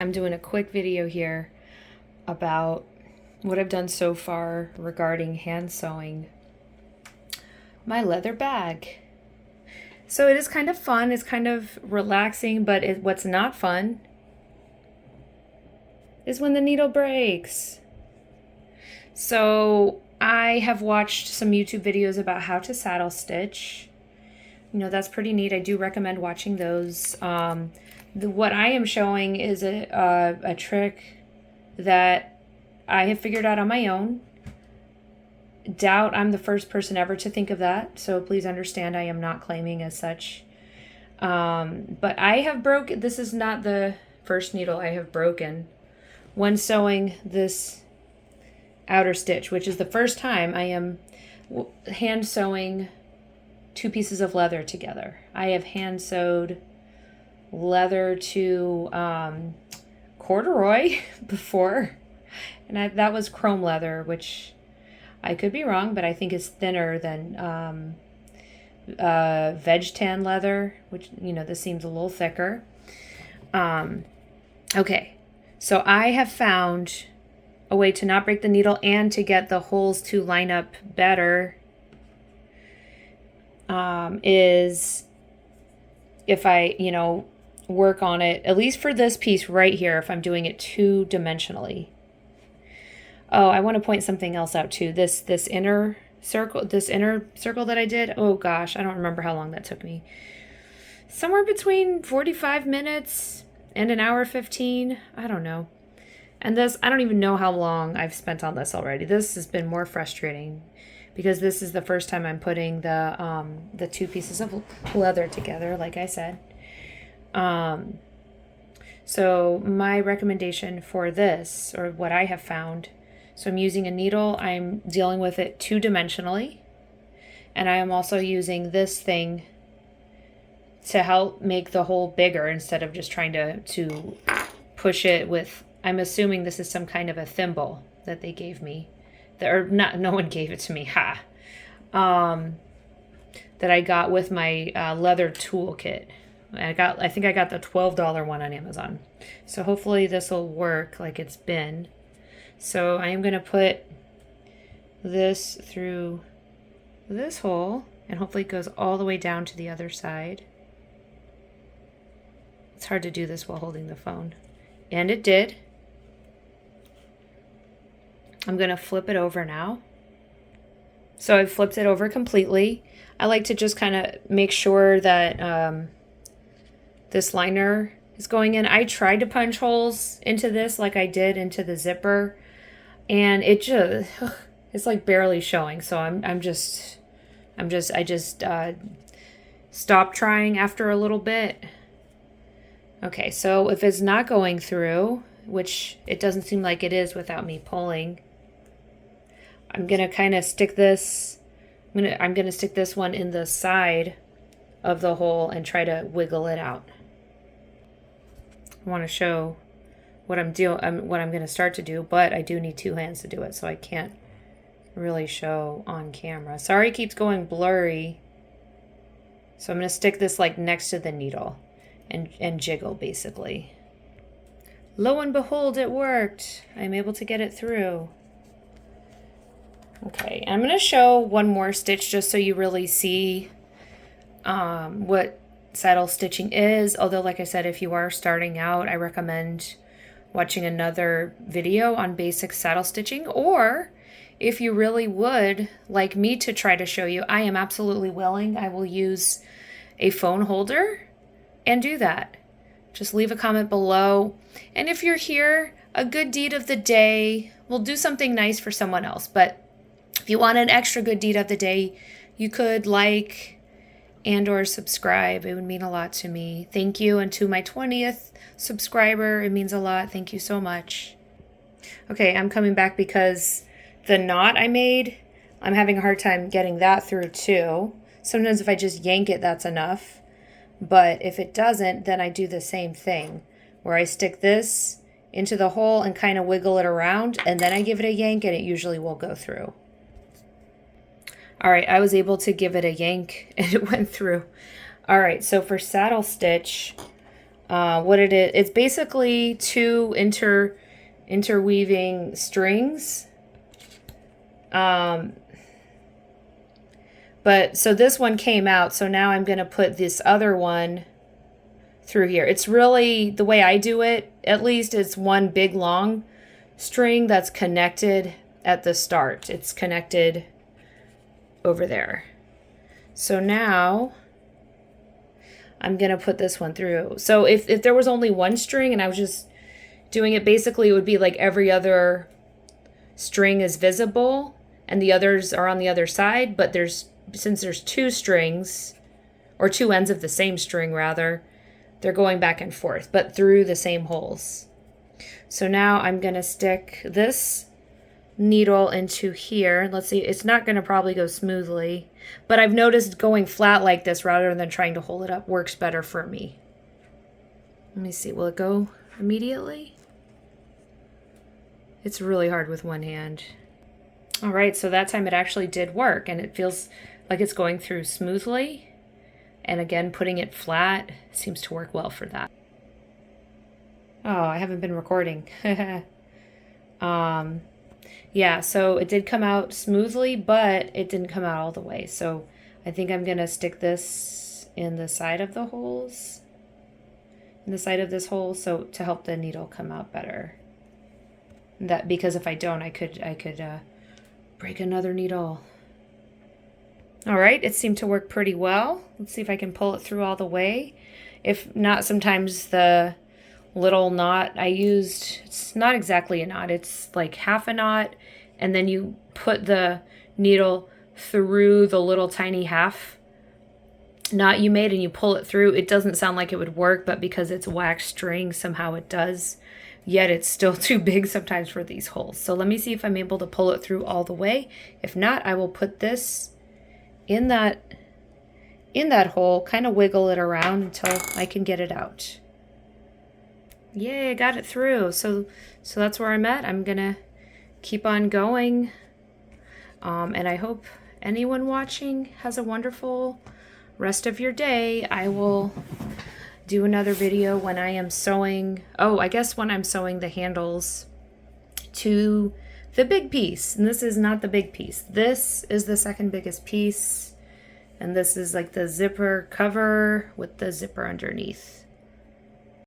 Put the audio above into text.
I'm doing a quick video here about what I've done so far regarding hand sewing my leather bag. So it is kind of fun, it's kind of relaxing, but what's not fun is when the needle breaks. So I have watched some YouTube videos about how to saddle stitch. You know, that's pretty neat. I do recommend watching those. What I am showing is a trick that I have figured out on my own. Doubt I'm the first person ever to think of that, so please understand I am not claiming as such. But I have broken, this is not the first needle I have broken when sewing this outer stitch, which is the first time I am hand sewing two pieces of leather together. I have hand sewed leather to corduroy before, and that was chrome leather, which I could be wrong, but I think is thinner than veg tan leather, which, you know, this seems a little thicker. Okay, so I have found a way to not break the needle and to get the holes to line up better. Is if I, work on it, at least for this piece right here, if I'm doing it two-dimensionally. Oh, I want to point something else out too. This inner circle that I did, oh gosh, I don't remember how long that took me. Somewhere between 45 minutes and an hour 15, I don't know. And this, I don't even know how long I've spent on this already. This has been more frustrating because this is the first time I'm putting the two pieces of leather together, like I said. So my recommendation for this, or what I have found, so I'm using a needle, I'm dealing with it two-dimensionally, and I am also using this thing to help make the hole bigger instead of just trying to push it with, I'm assuming this is some kind of a thimble that they gave me. No one gave it to me, that I got with my leather toolkit. I think I got the $12 one on Amazon. So hopefully this will work like it's been. So I am going to put this through this hole, and hopefully it goes all the way down to the other side. It's hard to do this while holding the phone. And it did. I'm going to flip it over now. So I've flipped it over completely. I like to just kind of make sure that this liner is going in. I tried to punch holes into this like I did into the zipper, and it just, it's like barely showing. So I just stopped trying after a little bit. Okay, so if it's not going through, which it doesn't seem like it is without me pulling, I'm gonna kind of stick this. I'm gonna stick this one in the side of the hole and try to wiggle it out. I want to show what I'm going to start to do, but I do need two hands to do it, so I can't really show on camera. Sorry, it keeps going blurry. So I'm going to stick this like next to the needle and jiggle basically. Lo and behold, it worked. I'm able to get it through. Okay, I'm going to show one more stitch just so you really see what saddle stitching is. Although, like I said, if you are starting out, I recommend watching another video on basic saddle stitching, or if you really would like me to try to show you, I am absolutely willing. I will use a phone holder and do that. Just leave a comment below. And if you're here, a good deed of the day, we'll do something nice for someone else. But if you want an extra good deed of the day, you could like and or subscribe. It would mean a lot to me. Thank you. And to my 20th subscriber, it means a lot. Thank you so much. Okay, I'm coming back because the knot I made, I'm having a hard time getting that through too. Sometimes if I just yank it, that's enough. But if it doesn't, then I do the same thing where I stick this into the hole and kind of wiggle it around, and then I give it a yank and it usually will go through. All right, I was able to give it a yank and it went through. All right, so for saddle stitch, What it is, it's basically two interweaving strings. But so this one came out, so now I'm going to put this other one through here. It's really, the way I do it, at least, it's one big long string that's connected at the start. It's connected over there. So now I'm going to put this one through. So if there was only one string and I was just doing it, basically it would be like every other string is visible and the others are on the other side, but since there's two strings, or two ends of the same string rather, they're going back and forth, but through the same holes. So now I'm going to stick this needle into here. Let's see, it's not going to probably go smoothly, but I've noticed going flat like this rather than trying to hold it up works better for me. Let me see, will it go immediately? It's really hard with one hand. All right, so that time it actually did work, and it feels like it's going through smoothly. And again, putting it flat seems to work well for that. Oh, I haven't been recording. Yeah, so it did come out smoothly, but it didn't come out all the way. So I think I'm gonna stick this in the side of the holes, in the side of this hole, so to help the needle come out better. That, because if I don't, I could break another needle. All right, it seemed to work pretty well. Let's see if I can pull it through all the way. If not, sometimes the little knot I used, it's not exactly a knot, it's like half a knot, and then you put the needle through the little tiny half knot you made and you pull it through. It doesn't sound like it would work, but because it's wax string, somehow it does. Yet it's still too big sometimes for these holes. So let me see if I'm able to pull it through all the way. If not, I will put this in that hole, kind of wiggle it around until I can get it out. Yay, I got it through. So that's where I'm at. I'm gonna keep on going. And I hope anyone watching has a wonderful rest of your day. I will do another video when I am sewing, I guess when I'm sewing the handles to the big piece. And this is not the big piece. This is the second biggest piece. And this is like the zipper cover with the zipper underneath.